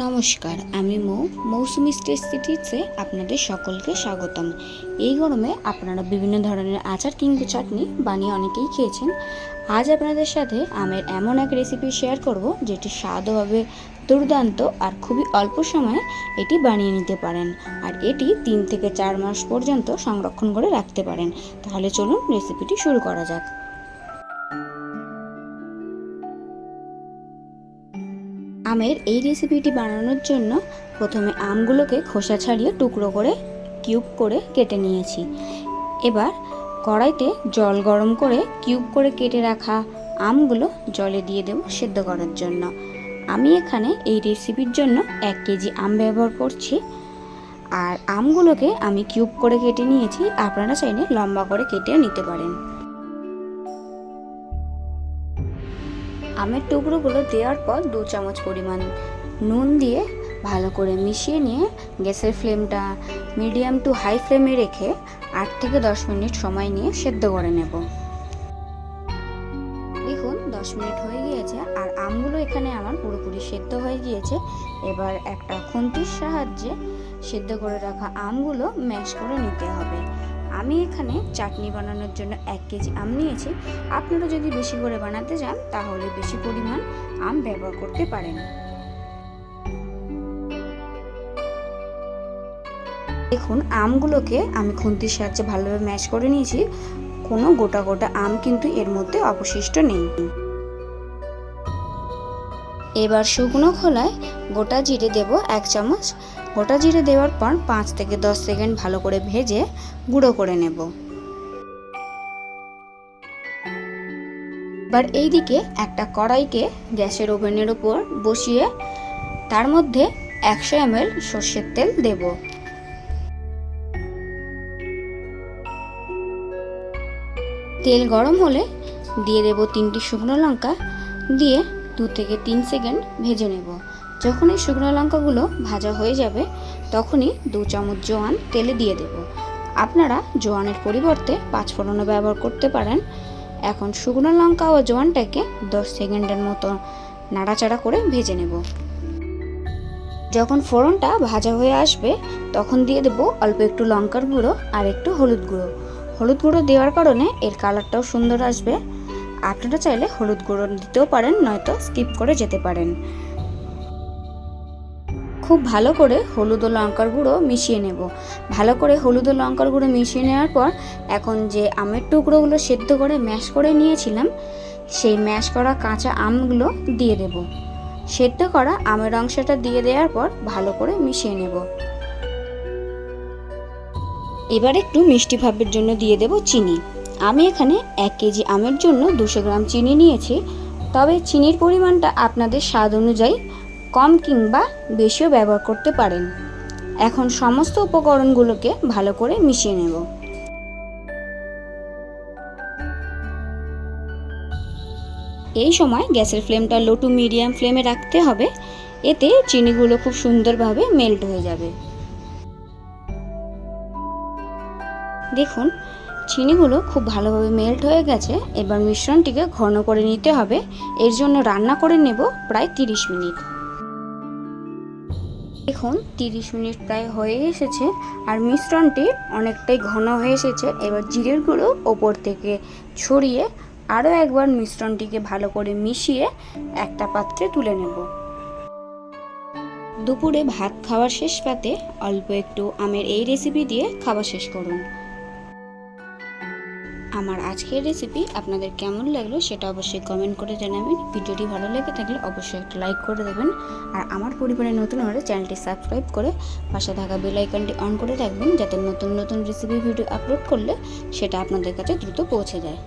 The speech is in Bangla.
নমস্কার, আমি মৌসুমি টেস্টি টিপসে আপনাদের সকলকে স্বাগতম। এই গরমে আপনারা বিভিন্ন ধরনের আচার কিংবা চাটনি বানিয়ে অনেকেই খেয়েছেন। আজ আপনাদের সাথে আমের এমন এক রেসিপি শেয়ার করব যেটি স্বাদও হবে দুর্দান্ত আর খুবই অল্প সময়ে এটি বানিয়ে নিতে পারেন। আর এটি 3 থেকে 4 মাস পর্যন্ত সংরক্ষণ করে রাখতে পারেন। তাহলে চলুন রেসিপিটি শুরু করা যাক। আমের এই রেসিপিটি বানানোর জন্য প্রথমে আমগুলোকে খোসা ছাড়িয়ে টুকরো করে কিউব করে কেটে নিয়েছি। এবার কড়াইতে জল গরম করে কিউব করে কেটে রাখা আমগুলো জলে দিয়ে দেব সেদ্ধ করার জন্য। আমি এখানে এই রেসিপির জন্য 1 কেজি আম ব্যবহার করছি। আর আমগুলোকে আমি কিউব করে কেটে নিয়েছি, আপনারা চাইলে লম্বা করে কেটেও নিতে পারেন। আমের টুকরোগুলো দেওয়ার পর 2 চামচ পরিমাণ নুন দিয়ে ভালো করে মিশিয়ে নিয়ে গ্যাসের ফ্লেমটা মিডিয়াম টু হাই ফ্লেমে রেখে 8 থেকে 10 মিনিট সময় নিয়ে সেদ্ধ করে নেব। দেখুন 10 মিনিট হয়ে গিয়েছে আর আমগুলো এখানে আমার পুরোপুরি সেদ্ধ হয়ে গিয়েছে। এবার একটা খুন্তির সাহায্যে সেদ্ধ করে রাখা আমগুলো ম্যাশ করে নিতে হবে। আমি এখানে চাটনি বানানোর জন্য 1 কেজি আম নিয়েছি। আপনারা যদি বেশি করে বানাতে চান তাহলে বেশি পরিমাণ আম ব্যবহার করতে পারেন। দেখুন আমগুলোকে আমি খুন্তির সাহায্যে ভালোভাবে ম্যাশ করে নিয়েছি। কোনো গোটা গোটা আম কিন্তু এর মধ্যে অবশিষ্ট নেই। এবার শুকনো খোলায় গোটা জিরে দেব 1 চামচ। গোটা জিরে দেওয়ার পর 5 থেকে 10 সেকেন্ড ভালো করে ভেজে গুঁড়ো করে নেব। এবার এইদিকে একটা কড়াইকে গ্যাসের ওভেনের উপর বসিয়ে তার মধ্যে 100 ml সর্ষের তেল দেব। তেল গরম হলে দিয়ে দেব 3টি শুকনো লঙ্কা, দিয়ে 2 থেকে 3 সেকেন্ড ভেজে নেব। যখন এই শুকনো লঙ্কাগুলো ভাজা হয়ে যাবে তখনই 2 চামচ জোয়ান তেলে দিয়ে দেব। আপনারা জোয়ানের পরিবর্তে 5 ফোড়নও ব্যবহার করতে পারেন। এখন শুকনো লঙ্কা ও জোয়ানটাকে 10 সেকেন্ডের মতো নাড়াচাড়া করে ভেজে নেব। যখন ফোড়নটা ভাজা হয়ে আসবে তখন দিয়ে দেব অল্প একটু লঙ্কার গুঁড়ো আর একটু হলুদ গুঁড়ো। হলুদ গুঁড়ো দেওয়ার কারণে এর কালারটাও সুন্দর আসবে। আপনারা চাইলে হলুদ গুঁড়ো দিতেও পারেন, নয়তো স্কিপ করে যেতে পারেন। খুব ভালো করে হলুদ ও লঙ্কার গুঁড়ো মিশিয়ে নেব। ভালো করে হলুদ ও লঙ্কার গুঁড়ো মিশিয়ে নেওয়ার পর এখন যে আমের টুকরোগুলো সেদ্ধ করে ম্যাশ করে নিয়েছিলাম সেই ম্যাশ করা কাঁচা আমগুলো দিয়ে দেব। সেদ্ধ করা আমের অংশটা দিয়ে দেওয়ার পর ভালো করে মিশিয়ে নেব। এবার একটু মিষ্টি ভাবের জন্য দিয়ে দেব চিনি। আমি এখানে 1 কেজি আমের জন্য 200 গ্রাম চিনি নিয়েছি, তবে চিনির পরিমাণটা আপনাদের স্বাদ অনুযায়ী কম কিংবা বেশিও ব্যবহার করতে পারেন। এখন সমস্ত উপকরণগুলোকে ভালো করে মিশিয়ে নেব। এই সময় গ্যাসের ফ্লেমটা লো টু মিডিয়াম ফ্লেমে রাখতে হবে, এতে চিনিগুলো খুব সুন্দরভাবে মেল্ট হয়ে যাবে। দেখুন চিনিগুলো খুব ভালোভাবে মেল্ট হয়ে গেছে। এবার মিশ্রণটিকে ঘন করে নিতে হবে। এর জন্য রান্না করে নেব প্রায় 30 মিনিট। দেখুন 30 মিনিট প্রায় হয়ে এসেছে আর মিশ্রণটি অনেকটাই ঘন হয়ে এসেছে। এবার জিরের গুঁড়ো ওপর থেকে ছড়িয়ে আরও একবার মিশ্রণটিকে ভালো করে মিশিয়ে একটা পাত্রে তুলে নেব। দুপুরে ভাত খাওয়ার শেষ পাতে অল্প একটু আমের এই রেসিপি দিয়ে খাওয়া শেষ করুন। আমার আজকের রেসিপি আপনাদের কেমন লাগলো সেটা অবশ্যই কমেন্ট করে জানাবেন। ভিডিওটি ভালো লেগে থাকলে অবশ্যই একটা লাইক করে দেবেন। আর আমার পরিবারে নতুন হলে চ্যানেলটি সাবস্ক্রাইব করে পাশে থাকা বেল আইকনটি অন করে রাখবেন, যাতে নতুন নতুন রেসিপি ভিডিও আপলোড করলে সেটা আপনাদের কাছে দ্রুত পৌঁছে যায়।